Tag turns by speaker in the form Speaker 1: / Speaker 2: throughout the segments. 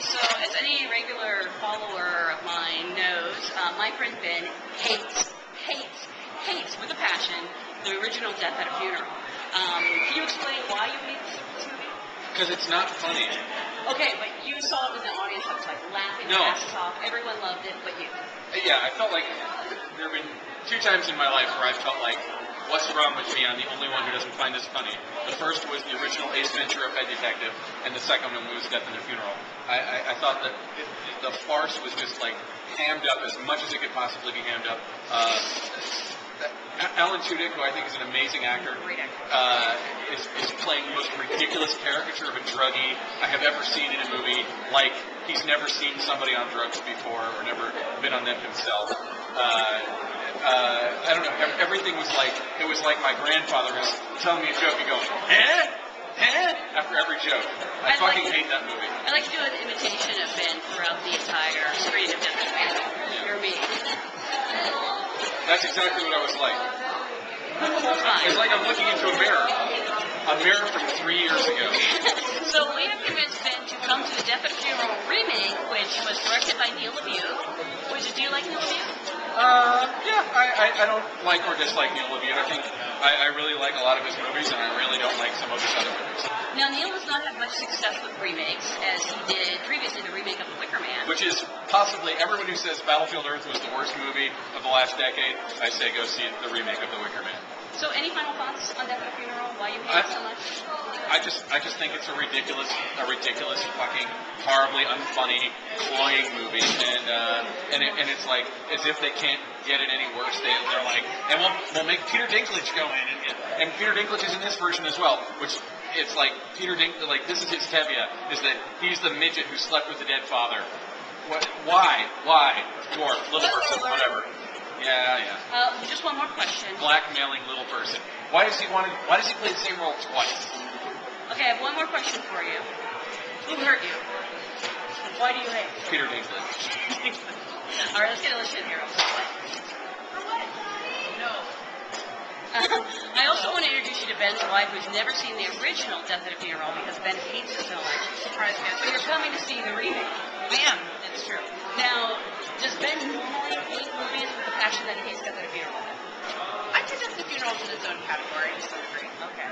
Speaker 1: So as any regular follower of mine knows, my friend Ben hates with a passion the original Death at a Funeral. Can you explain why you hate this movie?
Speaker 2: Because it's not funny.
Speaker 1: Okay, but you saw it with an audience that was like laughing their asses off. Everyone loved it, but you.
Speaker 2: Yeah, I felt like there have been 2 times in my life where I felt like, what's wrong with me? I'm the only one who doesn't find this funny. The first was the original Ace Ventura Pet Detective, and the second one was Death at a Funeral. I thought that the farce was just like hammed up as much as it could possibly be hammed up. Alan Tudyk, who I think is an amazing actor, is playing the most ridiculous caricature of a druggie I have ever seen in a movie. Like he's never seen somebody on drugs before or never been on them himself. I don't know. Everything was like my grandfather was telling me a joke and going, after every joke. I fucking hate that movie.
Speaker 1: I like to do an imitation of Ben throughout the entire screen of Death at a Funeral. You're me.
Speaker 2: That's exactly what I was like. It's like I'm looking into a mirror from 3 years ago.
Speaker 1: So we have convinced Ben to come to the Death at a Funeral remake, which was directed by Neil LaBute. Do you like Neil LaBute?
Speaker 2: Yeah, I don't like or dislike Neil LaBute. I think I really like a lot of his movies, and I really don't like some of his other movies.
Speaker 1: Now, Neil has not had much success with remakes, as he did previously the remake of The Wicker Man.
Speaker 2: Which is possibly, everyone who says Battlefield Earth was the worst movie of the last decade, I say go see the remake of The Wicker Man.
Speaker 1: So any final thoughts on Death at a Funeral? Why you hate it so much?
Speaker 2: I just think it's a ridiculous, fucking, horribly unfunny, cloying movie, and it's like as if they can't get it any worse. They're like, and we'll make Peter Dinklage go in, and Peter Dinklage is in this version as well, which it's like Peter Dinklage, like this is his tevia, is that he's the midget who slept with the dead father. What? Why? Dwarf, little person, whatever. Yeah.
Speaker 1: Just one more question.
Speaker 2: Blackmailing little person. Why does he play the same role twice?
Speaker 1: Okay, I have one more question for you. Who hurt you? Why do you hate?
Speaker 2: Peter Dinklage.
Speaker 1: All right, let's get Alicia in here. For what? No. I also want to introduce you to Ben's wife, who's never seen the original Death at a Funeral because Ben hates it so much. Surprise me. So you're coming to see the remake. I am. It's true. Now, does Ben normally hate movies with the passion that he hates Death at a Funeral?
Speaker 3: I think Death at a Funeral is in its own category. So
Speaker 1: okay.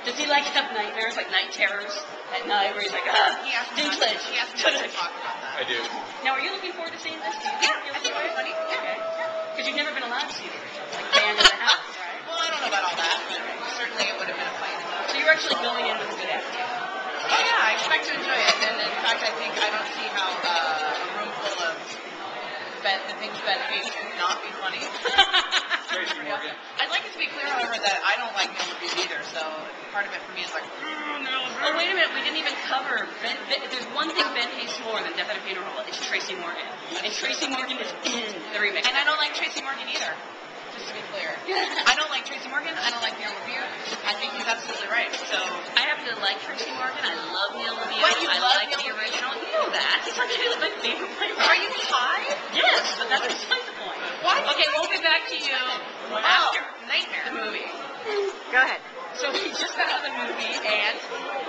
Speaker 1: Does he like have nightmares, like night terrors at night, where he's like, Dinklage?
Speaker 3: He asked me to talk about that.
Speaker 2: I do.
Speaker 1: Now, are you looking forward to seeing this?
Speaker 3: Yeah, I think it's funny.
Speaker 1: Okay. Because you've never been allowed to see the original, like banned in the house, right?
Speaker 3: Well, I don't know about all that, but certainly it would have been a fight.
Speaker 1: So you're actually going in with a good attitude.
Speaker 3: Oh yeah, I expect to enjoy it, and in fact, I don't see how a room full of the things Ben hates could not be funny.
Speaker 2: Tracy Morgan.
Speaker 3: I'd like it to be clear, however, that I don't like Neil LaBute either, so part of it for me is like,
Speaker 1: Oh, wait a minute, we didn't even cover there's one thing Ben hates more than Death at a Funeral, it's Tracy Morgan. And Tracy Morgan is in the remake.
Speaker 3: And I don't like Tracy Morgan either, just to be clear. I don't like Tracy Morgan, I don't like Neil LaBute. I think he's absolutely right, so.
Speaker 1: I happen to like Tracy Morgan, I love Neil LaBute.
Speaker 3: But you love
Speaker 1: like the original. You know that. He's actually my favorite player.
Speaker 3: Are you high?
Speaker 1: Yes, but that's beside the point.
Speaker 3: Why?
Speaker 1: Okay, we'll get back to you after the movie.
Speaker 3: Go ahead.
Speaker 1: So we just got out of the movie, and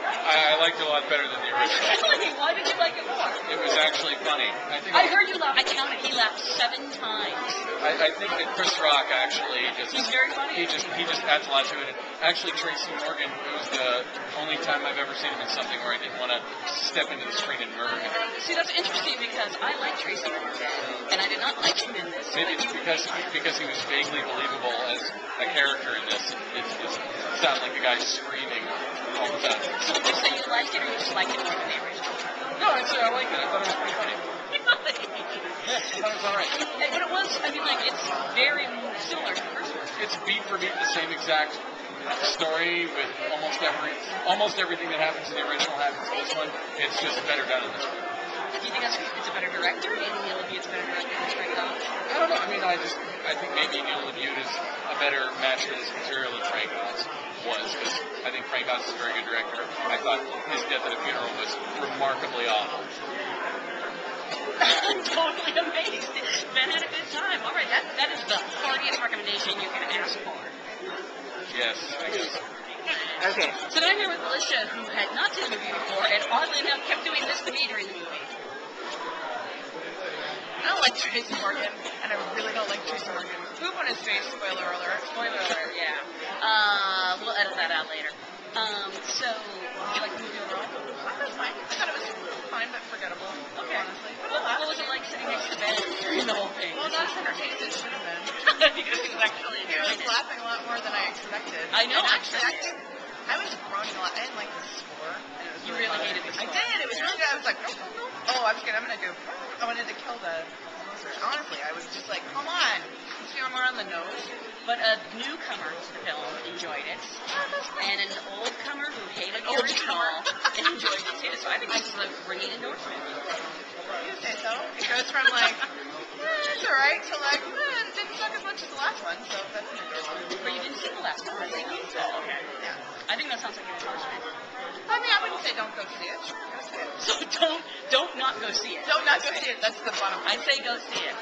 Speaker 2: I liked it a lot better than the original.
Speaker 1: Really? Why did you like it more?
Speaker 2: It was actually funny.
Speaker 1: I heard you laugh. I counted. He laughed 7 times.
Speaker 2: I think that Chris Rock actually
Speaker 1: he's very funny.
Speaker 2: He just adds a lot to it. And actually, Tracy Morgan, it was the only time I've ever seen him in something where I didn't want to step into the screen and murder him.
Speaker 1: See, that's interesting because I like Tracy Morgan, and I did not like him in this.
Speaker 2: Maybe it's because he was vaguely believable as a character in this. It sounds like the guy screaming all the time.
Speaker 1: So would you say you liked it, or you just liked it more than the original?
Speaker 2: No, I'd say I liked it. I thought it was pretty funny. Yeah, I thought it was alright.
Speaker 1: But it was, I mean, like, it's very similar to the first one.
Speaker 2: It's beat for beat the same exact story with almost everything that happens in the original happens in this one. It's just better done in this one.
Speaker 1: Do you think it's a better director? Do you think Neil LaBute's a better director than Frank Oz?
Speaker 2: I don't know. I mean, I think maybe Neil LaBute is a better match for this material than Frank Oz was, because I think Frank Oz is a very good director. I thought his Death at a Funeral was remarkably awful.
Speaker 1: I'm totally amazed. Ben had a good time. All right, that is the heartiest recommendation you can ask for.
Speaker 2: Yes, I guess.
Speaker 1: Okay. So now I'm here with Alicia, who had not seen the movie before, and oddly enough kept doing this to me during the movie.
Speaker 3: I don't like Tracy Morgan, and I really don't like Tracy Morgan's poop on his face. Spoiler alert.
Speaker 1: Spoiler alert, yeah. We'll edit that out later. So, did you like the movie overall?
Speaker 3: That was fine. I thought it was fine but forgettable.
Speaker 1: Okay.
Speaker 3: Honestly.
Speaker 1: What was it like sitting next to Ben during the whole thing?
Speaker 3: Well, not as entertained as it should have been.
Speaker 1: Because he was actually
Speaker 3: He was
Speaker 1: enjoying it.
Speaker 3: laughing a lot more than I expected.
Speaker 1: I know,
Speaker 3: And actually,
Speaker 1: I
Speaker 3: I think I was groaning a lot. I didn't like the score. And it was
Speaker 1: You really
Speaker 3: bothering
Speaker 1: hated
Speaker 3: me.
Speaker 1: the
Speaker 3: I
Speaker 1: score.
Speaker 3: did. It was really good. I was like, nope, nope, nope. Oh, I'm just kidding. I'm gonna do. I wanted to kill the. Honestly, I was just like, come on. Let's be more on the nose.
Speaker 1: But a newcomer to the film enjoyed it, and an old comer who hated the
Speaker 3: Old
Speaker 1: original
Speaker 3: comer.
Speaker 1: enjoyed it too. So I think this is a ringing endorsement.
Speaker 3: You say so. It goes from like, it's alright, to like, it didn't suck as much as the last one, so that's an endorsement.
Speaker 1: But you didn't see the last one, I think. Oh, okay.
Speaker 3: Yeah.
Speaker 1: I think that sounds like an endorsement.
Speaker 3: I mean, I wouldn't say don't go see it. Sure, go see it.
Speaker 1: So don't not go see it.
Speaker 3: Don't not go see it. That's the bottom
Speaker 1: I
Speaker 3: line.
Speaker 1: say go see it.